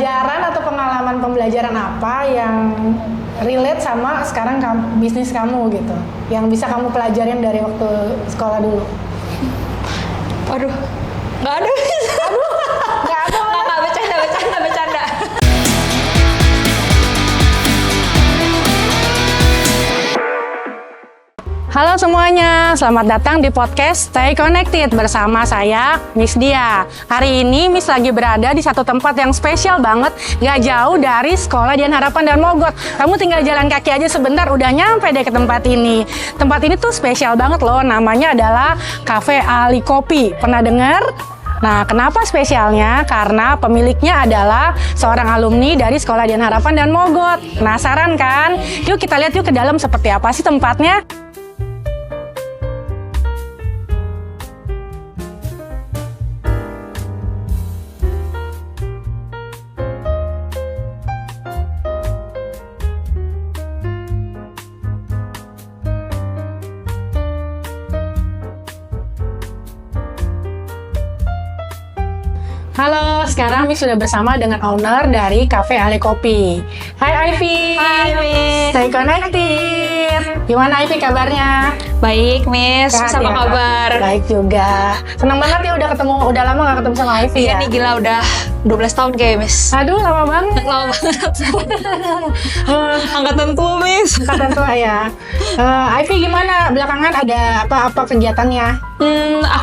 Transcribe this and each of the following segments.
pelajaran atau pengalaman pembelajaran apa yang relate sama sekarang bisnis kamu gitu, yang bisa kamu pelajarin dari waktu sekolah dulu? Aduh, nggak ada. Nggak ada. Nggak, bercanda. Halo semuanya, selamat datang di podcast Stay Connected bersama saya, Miss Dia. Hari ini Miss lagi berada di satu tempat yang spesial banget, gak jauh dari Sekolah Dian Harapan dan Mogot. Kamu tinggal jalan kaki aja sebentar, udah nyampe deh ke tempat ini. Tempat ini tuh spesial banget loh, namanya adalah Cafe Ali Kopi. Pernah dengar? Nah, kenapa spesialnya? Karena pemiliknya adalah seorang alumni dari Sekolah Dian Harapan dan Mogot. Penasaran kan? Yuk kita lihat yuk ke dalam seperti apa sih tempatnya. Halo, sekarang Miss sudah bersama dengan owner dari Cafe Ali Kopi. Hai Ivy. Hai Miss. Stay connected. Gimana Ivy kabarnya? Baik Miss, Sehat apa ya? kabar? Baik juga. Senang banget ya udah lama gak ketemu sama Ivy Iya ya? nih gila udah 12 tahun kayak Miss. Aduh, lama banget. Lama banget. Angkatan tua Miss. Angkatan tua ya. Ivy gimana? Belakangan ada apa kegiatannya?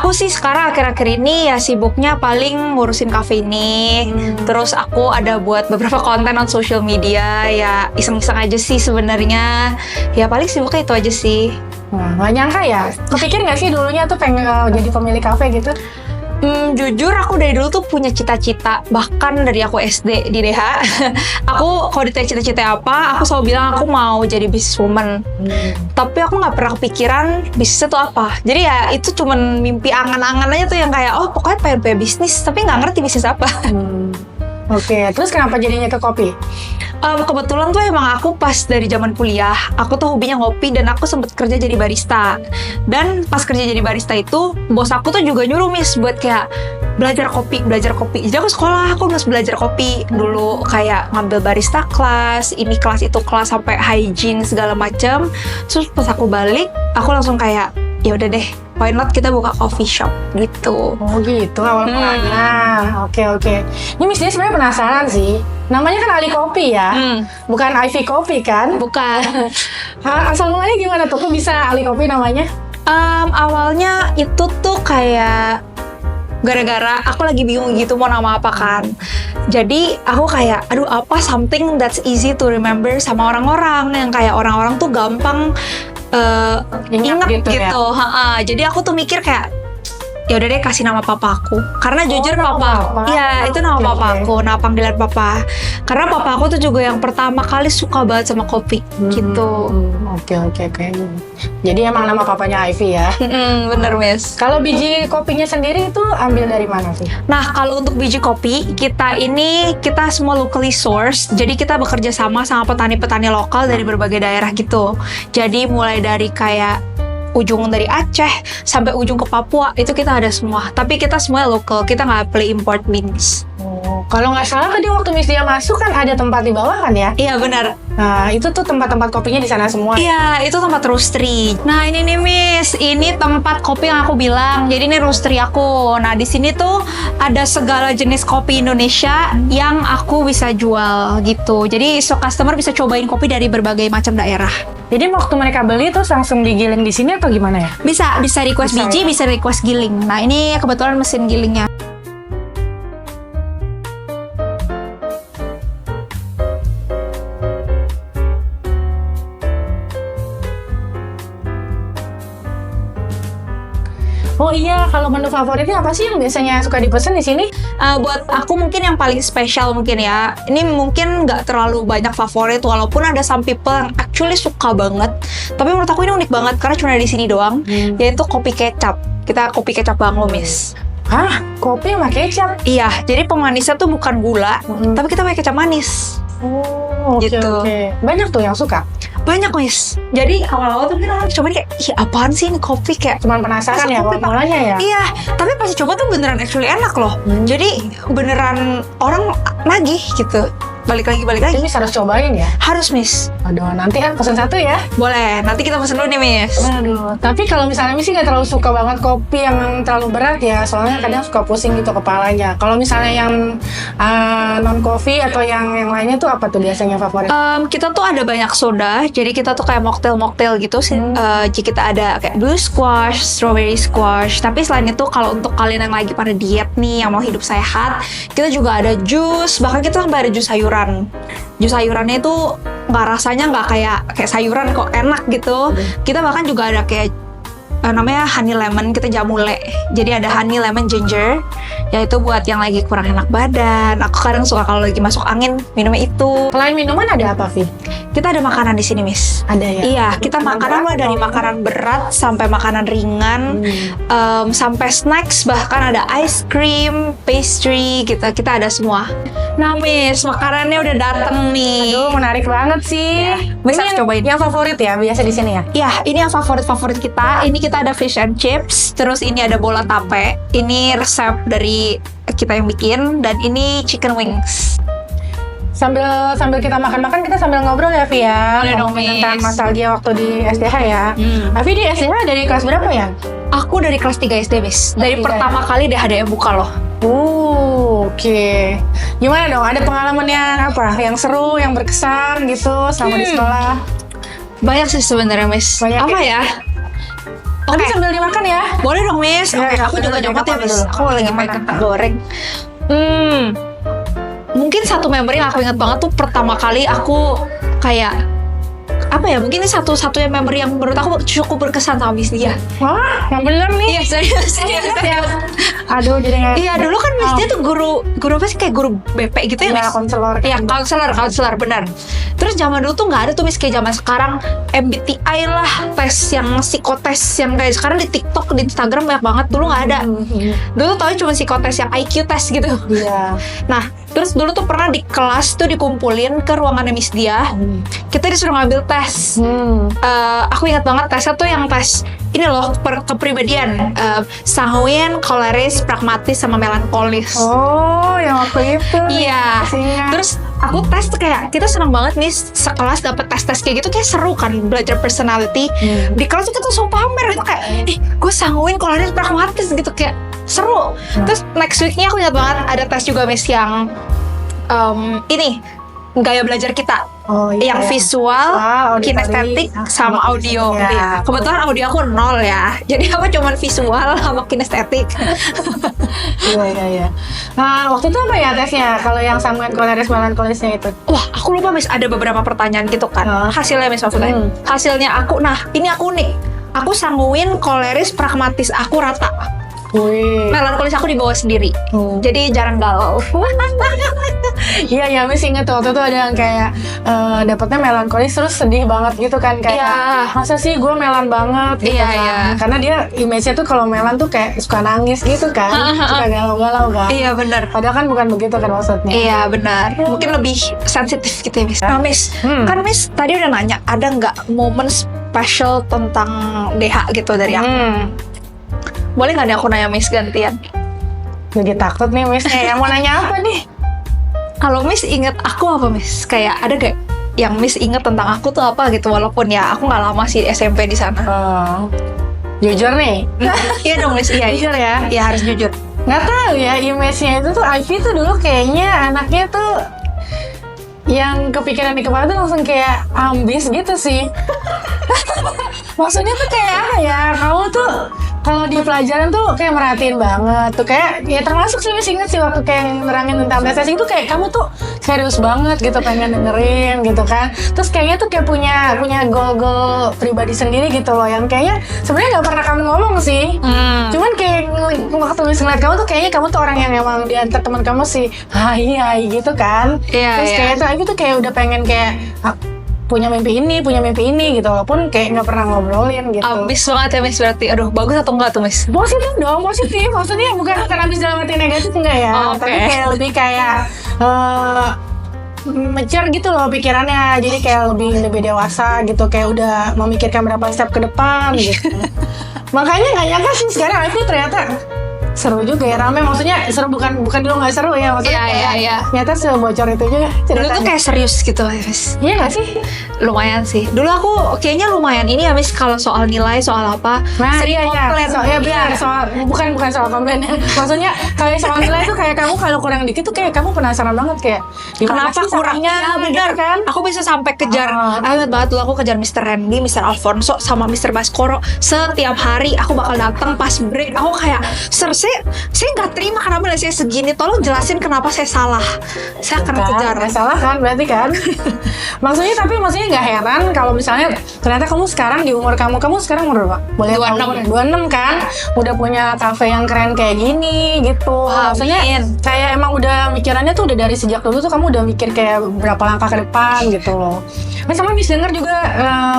Aku sih sekarang akhir-akhir ini ya sibuknya paling ngurusin cafe ini. Terus aku ada buat beberapa konten on social media, ya iseng-iseng aja sih sebenarnya. Ya paling sibuknya itu aja sih. Wah, gak nyangka ya? Kepikir gak sih dulunya tuh pengen jadi pemilik kafe gitu? Jujur aku dari dulu tuh punya cita-cita, bahkan dari aku SD di DH. Aku kalau ditanya cita-cita apa, aku selalu bilang aku mau jadi businesswoman. Tapi aku nggak pernah kepikiran bisnis itu apa. Jadi ya itu cuman mimpi angan-angan aja tuh yang kayak oh pokoknya pengen punya bisnis, tapi nggak ngerti bisnis apa. Oke, terus kenapa jadinya ke kopi? Kebetulan tuh emang aku pas dari zaman kuliah, aku tuh hobinya ngopi dan aku sempet kerja jadi barista. Dan pas kerja jadi barista itu, bos aku tuh juga nyuruh Miss buat kayak belajar kopi. Jadi aku sekolah, aku harus belajar kopi dulu, kayak ngambil barista kelas, ini kelas itu kelas sampai hygiene segala macam. Terus pas aku balik, aku langsung kayak ya udah deh, why not kita buka coffee shop gitu. Oh gitu awal mulanya. Oke. Ini Miss dia sebenarnya penasaran sih. Namanya kan Ali Kopi ya, bukan Ivy Kopi kan? Bukan. Asal mulanya gimana tuh? Kok bisa Ali Kopi namanya? Awalnya itu tuh kayak gara-gara aku lagi bingung gitu mau nama apa kan. Jadi aku kayak aduh apa something that's easy to remember sama orang-orang, yang kayak orang-orang tuh gampang ingat gitu. Ya? Jadi aku tuh mikir kayak ya udah deh kasih nama papa aku, karena jujur papa iya itu nama papa aku, nama panggilan papa, karena papa aku tuh juga yang pertama kali suka banget sama kopi gitu. Oke. Jadi emang nama papanya Ivy ya? Bener Miss. Kalau biji kopinya sendiri itu ambil dari mana sih? Nah kalau untuk biji kopi kita semua locally source, jadi kita bekerja sama petani-petani lokal dari berbagai daerah gitu. Jadi mulai dari kayak ujung dari Aceh sampai ujung ke Papua itu kita ada semua. Tapi kita semua lokal, kita nggak play import beans. Kalau nggak salah tadi waktu Miss dia masuk kan ada tempat di bawah kan ya? Iya benar. Nah itu tuh tempat-tempat kopinya di sana semua. Iya itu tempat roastery. Nah ini nih Miss, ini tempat kopi yang aku bilang. Jadi ini roastery aku. Nah di sini tuh ada segala jenis kopi Indonesia yang aku bisa jual gitu. Jadi customer bisa cobain kopi dari berbagai macam daerah. Jadi waktu mereka beli terus langsung digiling di sini atau gimana ya? Bisa request biji, bisa request giling. Nah ini kebetulan mesin gilingnya. Oh iya, kalau menu favoritnya apa sih yang biasanya suka dipesan di sini? Buat aku mungkin yang paling spesial mungkin ya. Ini mungkin nggak terlalu banyak favorit, walaupun ada some people yang actually suka banget. Tapi menurut aku ini unik banget karena cuma ada di sini doang. Yaitu kopi kecap. Kita kopi kecap Banglo Miss. Hah? Kopi sama kecap? Iya, jadi pemanisnya tuh bukan gula, tapi kita pakai kecap manis. Oh, gitu. Oke. Banyak tuh yang suka? banyak Miss. Jadi awal-awal tuh kita coba kayak, ih apaan sih ini kopi, kayak Cuman penasaran masa ya kopi, awal mulanya ya. Iya, tapi pas coba tuh beneran actually enak loh. Jadi beneran orang nagih gitu. Balik lagi. Ini harus cobain ya. Harus Miss. Aduh, nanti kan pesan satu ya. Boleh, nanti kita pesen dulu nih Miss. Aduh, tapi kalau misalnya Miss sih nggak terlalu suka banget kopi yang terlalu berat ya, soalnya kadang suka pusing gitu kepalanya. Kalau misalnya yang non coffee atau yang lainnya tuh apa tuh biasanya favorit? Kita tuh ada banyak soda, jadi kita tuh kayak mocktail gitu sih. Jadi kita ada kayak blue squash, strawberry squash. Tapi selain itu kalau untuk kalian yang lagi pada diet nih, yang mau hidup sehat, kita juga ada jus. Bahkan kita sampai ada jus sayuran. Jus sayurannya itu rasanya nggak kayak sayuran kok, enak gitu. Kita bahkan juga ada kayak namanya honey lemon, kita jamule. Jadi ada honey lemon ginger, yaitu buat yang lagi kurang enak badan. Aku kadang suka kalau lagi masuk angin minumnya itu. Selain minuman ada apa, Vi? Kita ada makanan di sini, Miss. Ada ya? Iya, kita makanan mulai dari makanan berat sampai makanan ringan, sampai snacks, bahkan ada ice cream, pastry, gitu. Kita ada semua. Nah, Miss, makanannya udah dateng nih. Aduh, menarik banget sih. Miss Ini harus cobain. Yang favorit ya biasa di sini ya? Ya, ini yang favorit kita. Ini kita ada fish and chips, terus ini ada bola tape. Ini resep dari kita yang bikin, dan ini chicken wings. Sambil kita makan-makan, kita sambil ngobrol ya, Vi ya. Boleh dong, Ngomongin tentang Miss. nostalgia waktu di SDH ya. Vi di SDH dari kelas berapa ya? Aku dari kelas 3 SD, Miss. Dari 3 pertama kali DHDM buka loh. Oke. Gimana dong? Ada pengalaman yang apa? Yang seru, yang berkesan gitu selama di sekolah? Banyak sih sebenarnya, Miss. Banyak Apa ya? Tapi Oke. sambil dimakan ya. Boleh dong, Miss. Ya, Oke, ya, aku juga bener, nyopot ya, apa Miss. dulu? Aku lagi makan kentang goreng. Mungkin satu memori yang aku ingat banget tuh pertama kali aku kayak apa ya? Mungkin ini satu-satunya memori yang menurut aku cukup berkesan sama Miss Dia. Wah, yang bener nih. Iya, serius. Aduh, jadi kayak Iya, dulu kan Miss Dia tuh guru apa sih, kayak guru BP gitu ya, Miss? konselor. Iya, konselor benar. Terus zaman dulu tuh nggak ada tuh Miss kayak zaman sekarang MBTI lah, tes yang psikotes yang kayak sekarang di TikTok, di Instagram banyak banget. Dulu nggak ada. Dulu tau cuma psikotes yang IQ tes gitu. Iya. Nah, terus dulu tuh pernah di kelas tuh dikumpulin ke ruangannya Miss Dia. Kita disuruh ngambil tes. Aku ingat banget tesnya tuh yang tes ini loh, kepribadian, sanguin, koleris, pragmatis, sama melankolis. Oh, yang waktu itu. Iya. Pastinya. Terus aku tes tuh kayak kita senang banget nih sekelas dapet tes-tes kayak gitu, kayak seru kan belajar personality. Di kelas tuh kita langsung pamer gitu kayak, gue sanguin, koleris, pragmatis gitu, kayak seru. Terus next weeknya aku ingat banget ada tes juga Miss yang ini gaya belajar kita. Oh, iya, Yang iya. visual, auditory, kinestetik, sama audio. Iya. Iya. Kebetulan audio aku 0 ya. Jadi aku cuma visual sama kinestetik. Iya. Nah, waktu itu apa ya tesnya? Kalau yang sanguin, koleris, melankolisnya itu? Wah, aku lupa Miss, ada beberapa pertanyaan gitu kan. Hasilnya Miss maksudnya. Hasilnya aku, ini aku nih. Aku sanguin, koleris, pragmatis, aku rata. Wih. Melankolis aku dibawa sendiri. Jadi jarang galau. Iya, Miss inget tuh waktu itu ada yang kayak dapetnya melankolis terus sedih banget gitu kan, kayak Iya. masa sih gue melan banget gitu Iya, kan. iya. Karena dia image-nya tuh kalau melan tuh kayak suka nangis gitu kan, suka galau-galau kan. Iya benar. Padahal kan bukan begitu kan maksudnya. Iya benar. Mungkin lebih sensitif gitu ya Miss. Nah Miss, kan Miss tadi udah nanya ada nggak momen special tentang DH gitu dari aku? Boleh nggak nih aku nanya Miss gantian? Jadi takut nih Miss, yang mau nanya apa nih? Kalau Miss inget aku apa Miss? Kayak ada gak yang Miss inget tentang aku tuh apa gitu? Walaupun ya aku nggak lama sih SMP di sana. Jujur nih, Iya dong Miss, iya. jujur ya. Iya harus jujur. Nggak tahu ya, image-nya itu tuh Ivy tuh dulu kayaknya anaknya tuh yang kepikiran di kepala tuh langsung kayak ambis gitu sih. Maksudnya tuh kayak apa ya, kamu tuh kalau di pelajaran tuh kayak merhatiin banget tuh, kayak ya termasuk sih masih inget sih waktu kayak nerangin tentang testing tuh kayak kamu tuh serius banget gitu pengen dengerin gitu kan. Terus kayaknya tuh kayak punya goal-goal pribadi sendiri gitu loh, yang kayaknya sebenarnya nggak pernah kamu ngomong sih. Cuman kayak waktu ngeliat kamu tuh kayaknya kamu tuh orang yang emang di antara teman kamu sih hai gitu kan. Iya, Terus iya. kayak tuh aku tuh kayak udah pengen kayak punya mimpi ini gitu, walaupun kayak nggak pernah ngobrolin gitu. Ambis banget ya Miss berarti. Aduh bagus atau enggak tuh Miss? Positif dong, positif. Maksudnya bukan ambis dalam arti negatif enggak ya, Oh, oke. tapi kayak lebih kayak mature gitu loh pikirannya, jadi kayak lebih dewasa gitu, kayak udah memikirkan berapa step ke depan gitu. Makanya nggak nyangka sih sekarang itu ternyata seru juga ya, rame. Maksudnya seru bukan dulu nggak seru ya, maksudnya Iya. ternyata sebocor itu juga Dulu tuh ceritanya. kayak serius gitu Miss. Iya nggak sih? Lumayan sih. Dulu aku kayaknya lumayan ini ya Miss, kalau soal nilai, soal apa. Nah, sering iya. komplain. Ya benar, soal bukan soal komplain ya. Maksudnya kayak soal nilai tuh kayak kamu kalau kurang dikit tuh kayak kamu penasaran banget kayak gimana Kenapa sih kurangnya? salahnya, Benar gitu kan? Aku bisa sampai kejar. Aku ingat banget dulu aku kejar Mr. Randy, Mr. Alfonso, sama Mr. Baskoro. Setiap hari aku bakal datang pas break. Aku kayak, Sir, saya nggak terima kenapa nilai saya segini. Tolong jelasin kenapa saya salah. Saya akan kejar. Nggak salah kan berarti kan? maksudnya nggak heran kalau misalnya ternyata kamu sekarang di umur kamu sekarang umur berapa? Boleh 26. 26 kan? Udah punya kafe yang keren kayak gini gitu. Maksudnya Amin. kayak emang udah mikirannya tuh udah dari sejak dulu tuh kamu udah mikir kayak berapa langkah ke depan gitu loh. Nah, sama Miss denger juga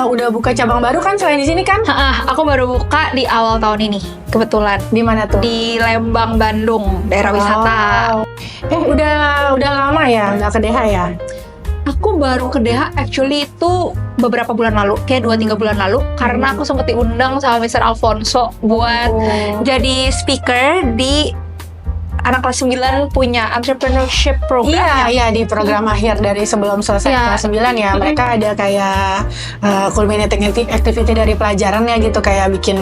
udah buka cabang baru kan selain di sini kan? Aku baru buka di awal tahun ini, kebetulan. Di mana tuh? Di Lembang, Bandung, daerah wisata. Udah lama ya nggak ke DH ya? Aku baru ke DH actually itu beberapa bulan lalu, kayak 2-3 bulan lalu, karena aku sempat diundang sama Mr. Alfonso buat jadi speaker di anak kelas 9 punya entrepreneurship program. Iya, di program akhir dari sebelum selesai Iya. kelas 9 ya. Mereka ada kayak culminating activity dari pelajarannya gitu, kayak bikin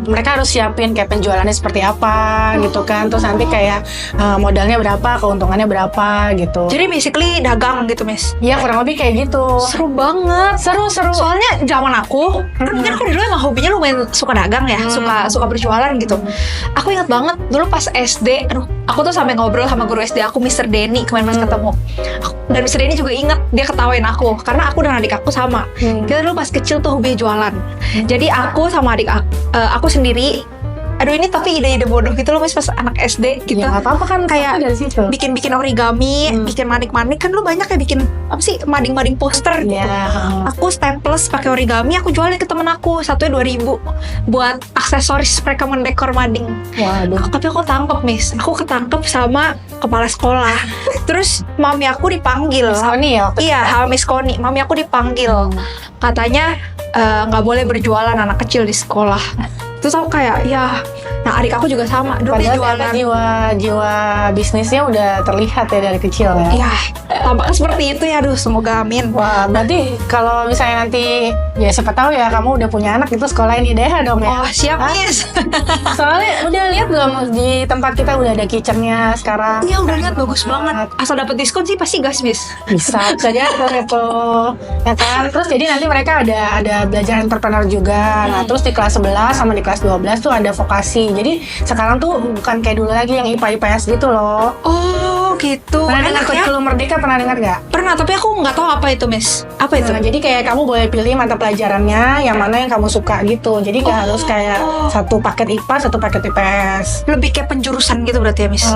mereka harus siapin kayak penjualannya seperti apa gitu kan. Terus nanti kayak modalnya berapa, keuntungannya berapa gitu. Jadi basically dagang gitu, Miss. Iya, kurang lebih kayak gitu. Seru banget. Seru. Soalnya zaman aku, kan aku dulu emang hobinya lumayan suka dagang ya, suka berjualan gitu. Aku ingat banget dulu pas SD, aku tuh sampai ngobrol sama guru SD aku, Mr. Denny, kemarin pas ketemu. Dan Mr. Denny juga inget, dia ketawain aku karena aku dan adik aku sama. Kita dulu pas kecil tuh hobi jualan. Jadi aku sama adik aku sendiri. Aduh, ini tapi ide-ide bodoh gitu loh Miss, pas anak SD gitu. Ya nggak apa-apa kan, Kayak dari situ. bikin origami, bikin manik-manik. Kan lu banyak ya bikin apa sih, mading-mading poster gitu. Iya. Aku staples pakai origami, aku jualin ke temen aku, satunya 2.000 buat aksesoris mereka mendekor mading. Waduh. Tapi aku tangkep Miss, aku ketangkep sama kepala sekolah. Terus mami aku dipanggil. Sony ya? Iya, Miss Koni. Mami aku dipanggil. Katanya nggak boleh berjualan anak kecil di sekolah. Terus aku kayak, ya. Nah, adik aku juga sama. Dulu dia Padahal jualan. jiwa bisnisnya udah terlihat ya dari kecil ya. Ya, tampaknya seperti itu ya. Aduh, semoga amin. Wah, berarti kalau misalnya nanti ya siapa tahu ya kamu udah punya anak itu sekolahin di DH dong ya. Oh, siap Miss. Soalnya udah lihat belum di tempat kita udah ada kitchennya sekarang. Iya, udah lihat bagus banget. Asal dapat diskon sih pasti gas Miss. Bisa saja gitu ya kan. Terus jadi nanti mereka ada belajar entrepreneur juga. Nah, terus di kelas 11 sama di kelas 12 tuh ada vokasi. Jadi sekarang tuh bukan kayak dulu lagi yang IPA IPS gitu loh. Oh, gitu. Pernah dengar Enak ya? kurikulum merdeka, pernah dengar nggak? Pernah, tapi aku nggak tahu apa itu Miss. Apa itu? Nah, jadi kayak kamu boleh pilih mata pelajarannya yang mana yang kamu suka gitu. Jadi nggak harus kayak satu paket IPA, satu paket IPS. Lebih kayak penjurusan gitu berarti ya Miss?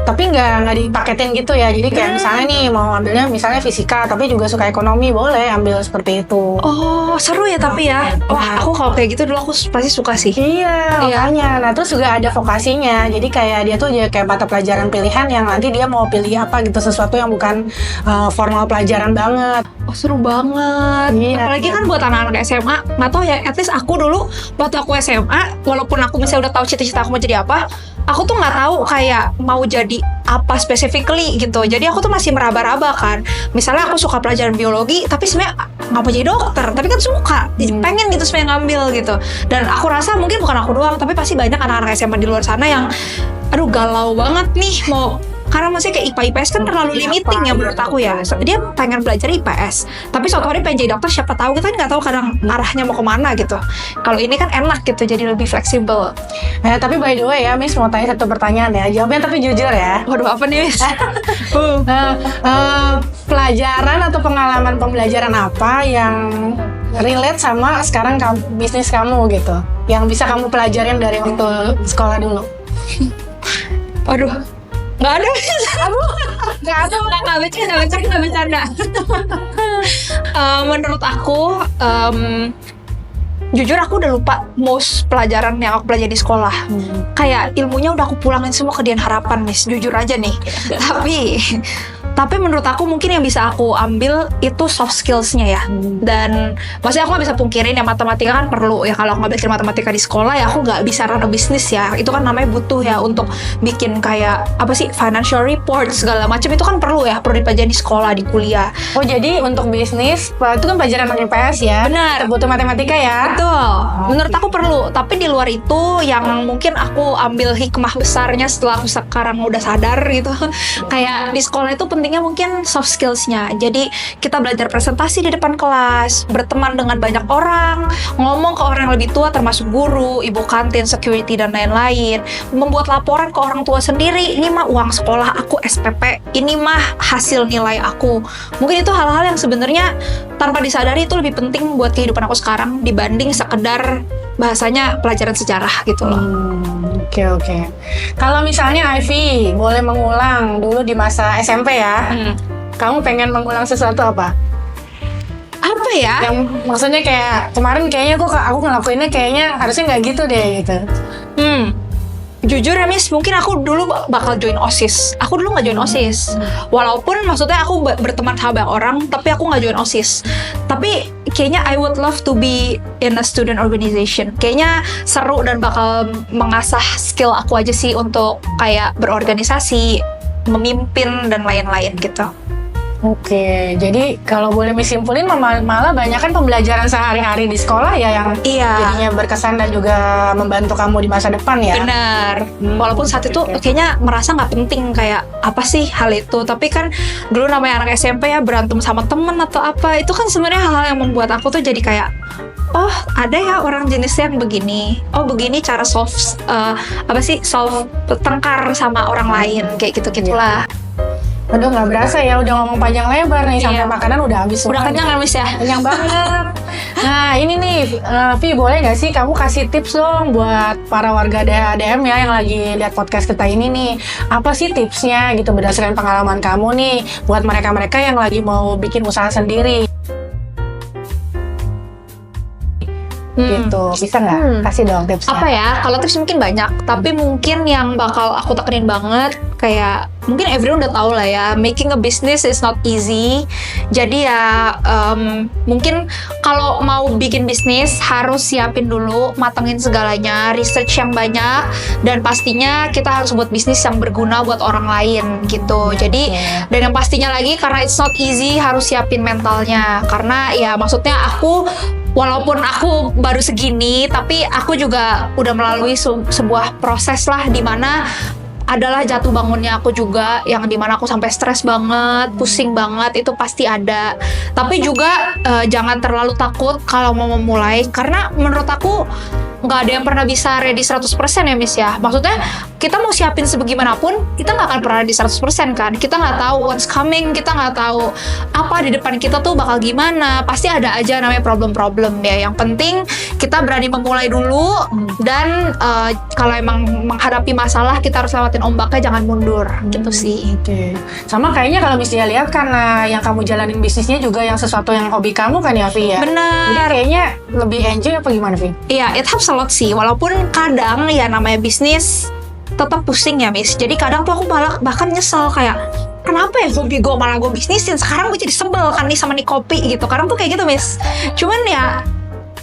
Tapi nggak dipaketin gitu ya. Jadi kayak misalnya nih mau ambilnya misalnya fisika, tapi juga suka ekonomi, boleh ambil seperti itu. Oh, seru ya tapi ya. Wah, aku kalau kayak gitu dulu aku pasti suka sih. Iya, makanya. Nah, terus juga ada vokasinya. Jadi kayak dia tuh kayak mata pelajaran pilihan yang nanti dia mau pilih apa gitu, sesuatu yang bukan formal pelajaran banget. Oh, seru banget. Iya. Apalagi kan buat anak-anak SMA, nggak tahu ya, at least aku dulu waktu aku SMA, walaupun aku misalnya udah tahu cita-cita aku mau jadi apa, aku tuh nggak tahu kayak mau jadi apa specifically gitu. Jadi aku tuh masih meraba-raba kan. Misalnya aku suka pelajaran biologi, tapi sebenarnya nggak mau jadi dokter, tapi kan suka, pengen gitu sebenarnya ngambil gitu. Dan aku rasa mungkin bukan aku doang, tapi pasti banyak anak-anak SMA di luar sana yang, aduh galau banget nih mau. Karena maksudnya kayak IPA IPS kan terlalu limiting ya menurut aku ya. Dia pengen belajar IPS, tapi suatu hari pengen jadi dokter, siapa tahu, kita nggak tahu kadang arahnya mau kemana gitu. Kalau ini kan enak gitu, jadi lebih fleksibel. Tapi by the way ya, Miss mau tanya satu pertanyaan ya. Jawabnya tapi jujur ya. Waduh, apa nih Miss? Pelajaran atau pengalaman pembelajaran apa yang relate sama sekarang bisnis kamu gitu, yang bisa kamu pelajarin dari waktu sekolah dulu? Waduh, nggak ada. Nggak bercanda. Menurut aku, jujur aku udah lupa most pelajaran yang aku pelajari di sekolah. Kayak ilmunya udah aku pulangin semua ke Dian Harapan Miss, jujur aja nih. Tapi Tapi menurut aku mungkin yang bisa aku ambil itu soft skills-nya ya. Dan maksudnya aku nggak bisa pungkirin ya matematika kan perlu ya. Kalau aku nggak belajar matematika di sekolah ya aku nggak bisa run a bisnis ya. Itu kan namanya butuh ya untuk bikin kayak apa sih financial report segala macam itu kan perlu ya, perlu dipelajari di sekolah, di kuliah. Oh jadi untuk bisnis itu kan pelajaran anak IPS ya? Benar. Butuh matematika ya? Betul. Menurut aku perlu. Tapi di luar itu yang mungkin aku ambil hikmah besarnya setelah aku sekarang udah sadar gitu. Kayak di sekolah itu pentingnya mungkin soft skills-nya. Jadi kita belajar presentasi di depan kelas, berteman dengan banyak orang, ngomong ke orang yang lebih tua termasuk guru, ibu kantin, security dan lain-lain, membuat laporan ke orang tua sendiri. Ini mah uang sekolah aku SPP, ini mah hasil nilai aku. Mungkin itu hal-hal yang sebenarnya tanpa disadari itu lebih penting buat kehidupan aku sekarang dibanding sekedar bahasanya pelajaran sejarah gitu loh. Oke. Kalau misalnya Ivy boleh mengulang dulu di masa SMP ya, kamu pengen mengulang sesuatu apa? Apa ya? Yang maksudnya kayak kemarin kayaknya aku ngelakuinnya kayaknya harusnya nggak gitu deh gitu. Jujur ya Miss, mungkin aku dulu bakal join OSIS. Aku dulu nggak join OSIS. Walaupun maksudnya aku berteman sama banyak orang, tapi aku nggak join OSIS. Tapi kayaknya I would love to be in a student organization. Kayaknya seru dan bakal mengasah skill aku aja sih untuk kayak berorganisasi, memimpin dan lain-lain gitu. Oke, jadi kalau boleh simpulin malah banyak kan pembelajaran sehari-hari di sekolah ya yang jadinya berkesan dan juga membantu kamu di masa depan ya. Benar. Walaupun saat itu kayaknya merasa nggak penting kayak apa sih hal itu. Tapi kan dulu namanya anak SMP ya berantem sama temen atau apa. Itu kan sebenarnya hal-hal yang membuat aku tuh jadi kayak oh ada ya orang jenisnya yang begini. Oh begini cara solve tengkar sama orang lain kayak gitu-gitulah. Aduh nggak berasa ya udah ngomong panjang lebar nih sampai makanan udah habis. Udah kenyang kan Miss ya? Kenyang banget. Nah ini nih Vi boleh nggak sih kamu kasih tips dong buat para warga ADM ya yang lagi lihat podcast kita ini nih. Apa sih tipsnya gitu berdasarkan pengalaman kamu nih buat mereka-mereka yang lagi mau bikin usaha sendiri. Gitu, bisa nggak? Kasih dong tipsnya. Apa ya? Kalau tips mungkin banyak, tapi mungkin yang bakal aku tekenin banget kayak mungkin everyone udah tahu lah ya, making a business is not easy. Jadi ya mungkin kalau mau bikin bisnis harus siapin dulu, matengin segalanya, research yang banyak, dan pastinya kita harus buat bisnis yang berguna buat orang lain gitu. Jadi dan yang pastinya lagi karena it's not easy harus siapin mentalnya, karena ya maksudnya walaupun aku baru segini, tapi aku juga udah melalui sebuah proses lah di mana adalah jatuh bangunnya aku juga yang dimana aku sampai stres banget, pusing banget, itu pasti ada. Tapi juga jangan terlalu takut kalau mau memulai, karena menurut aku nggak ada yang pernah bisa ready 100% ya Miss ya. Maksudnya kita mau siapin sebagaimanapun, kita nggak akan pernah ready 100% kan. Kita nggak tahu what's coming, kita nggak tahu apa di depan kita tuh bakal gimana. Pasti ada aja namanya problem-problem ya. Yang penting kita berani memulai dulu, dan kalau emang menghadapi masalah kita harus lewatin ombaknya, jangan mundur gitu sih. Oke. Sama kayaknya kalau Miss dia lihat karena yang kamu jalanin bisnisnya juga yang sesuatu yang hobi kamu kan ya Vi ya. Benar. Jadi kayaknya lebih enjoy apa gimana Vi? Iya, it helps a lot sih. Walaupun kadang ya namanya bisnis tetap pusing ya Miss. Jadi kadang tuh aku bahkan nyesel kayak kenapa ya hobi gue malah gue bisnisin. Sekarang gue jadi sebel kan nih sama nih kopi gitu. Kadang tuh kayak gitu Miss. Cuman ya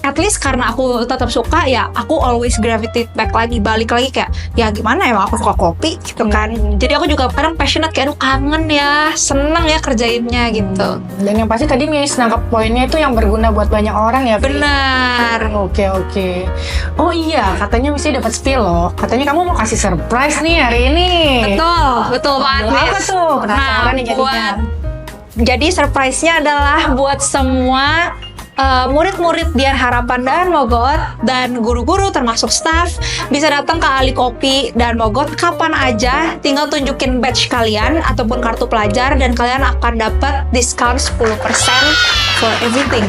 at least karena aku tetap suka ya aku always gravitate balik lagi kayak ya gimana ya aku suka kopi gitu kan. Jadi aku juga kadang passionate kayak aduh kangen ya, seneng ya kerjainnya gitu. Dan yang pasti tadi Miss nangkep poinnya itu yang berguna buat banyak orang ya Vi? Benar. Oke. Oh iya, katanya Miss dapat spill loh. Katanya kamu mau kasih surprise nih hari ini. Betul banget Apa Miss. tuh? Penasaran nih jadinya. Jadi surprise-nya adalah buat semua murid-murid Dian Harapan dan Mogot dan guru-guru termasuk staff bisa datang ke Ali Kopi dan Mogot kapan aja, tinggal tunjukin badge kalian ataupun kartu pelajar dan kalian akan dapat diskon 10% for everything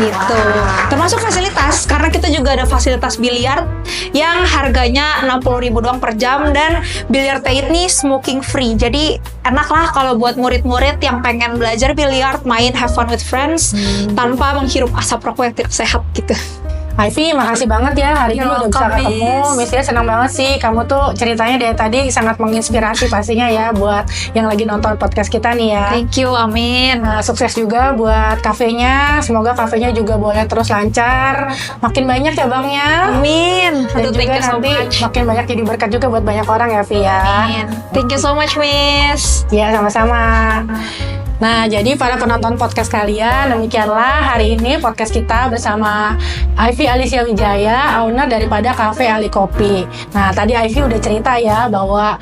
gitu. Termasuk fasilitas, karena kita juga ada fasilitas biliar yang harganya 60.000 doang per jam, dan biliar teh ini smoking free. Jadi enak lah kalau buat murid-murid yang pengen belajar biliar, main, have fun with friends tanpa menghirup asap rokok yang tidak sehat gitu. Ivy, makasih banget ya hari ini You're udah bisa welcome, ketemu. Miss. Miss Dia senang banget sih. Kamu tuh ceritanya dari tadi sangat menginspirasi pastinya ya buat yang lagi nonton podcast kita nih ya. Thank you, amin. Nah, sukses juga buat kafenya. Semoga kafenya juga boleh terus lancar. Makin banyak ya Bang ya. Amin. Dan Aduh, juga thank you so nanti much. makin banyak jadi berkat juga buat banyak orang ya Vi ya. Amin. Thank you so much, Miss. Ya, sama-sama. Nah, jadi para penonton podcast kalian, demikianlah hari ini podcast kita bersama Ivy Alicia Wijaya, owner daripada Cafe Ali Kopi. Nah, tadi Ivy udah cerita ya bahwa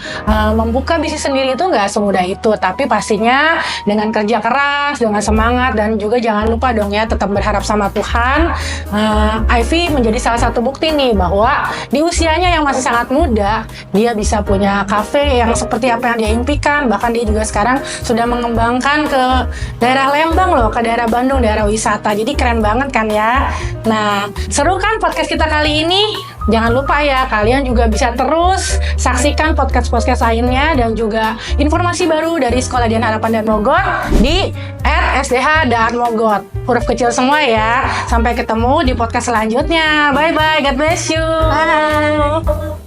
membuka bisnis sendiri itu nggak semudah itu, tapi pastinya dengan kerja keras, dengan semangat, dan juga jangan lupa dong ya tetap berharap sama Tuhan. Ivy menjadi salah satu bukti nih bahwa di usianya yang masih sangat muda, dia bisa punya cafe yang seperti apa yang dia impikan. Bahkan dia juga sekarang sudah mengembangkan ke daerah Lembang loh, ke daerah Bandung, daerah wisata. Jadi keren banget kan ya. Nah, seru kan podcast kita kali ini? Jangan lupa ya, kalian juga bisa terus saksikan podcast-podcast lainnya dan juga informasi baru dari Sekolah Dian Harapan Dan Mogot di @sdh.mogot. Huruf kecil semua ya. Sampai ketemu di podcast selanjutnya. Bye-bye, God bless you. Bye.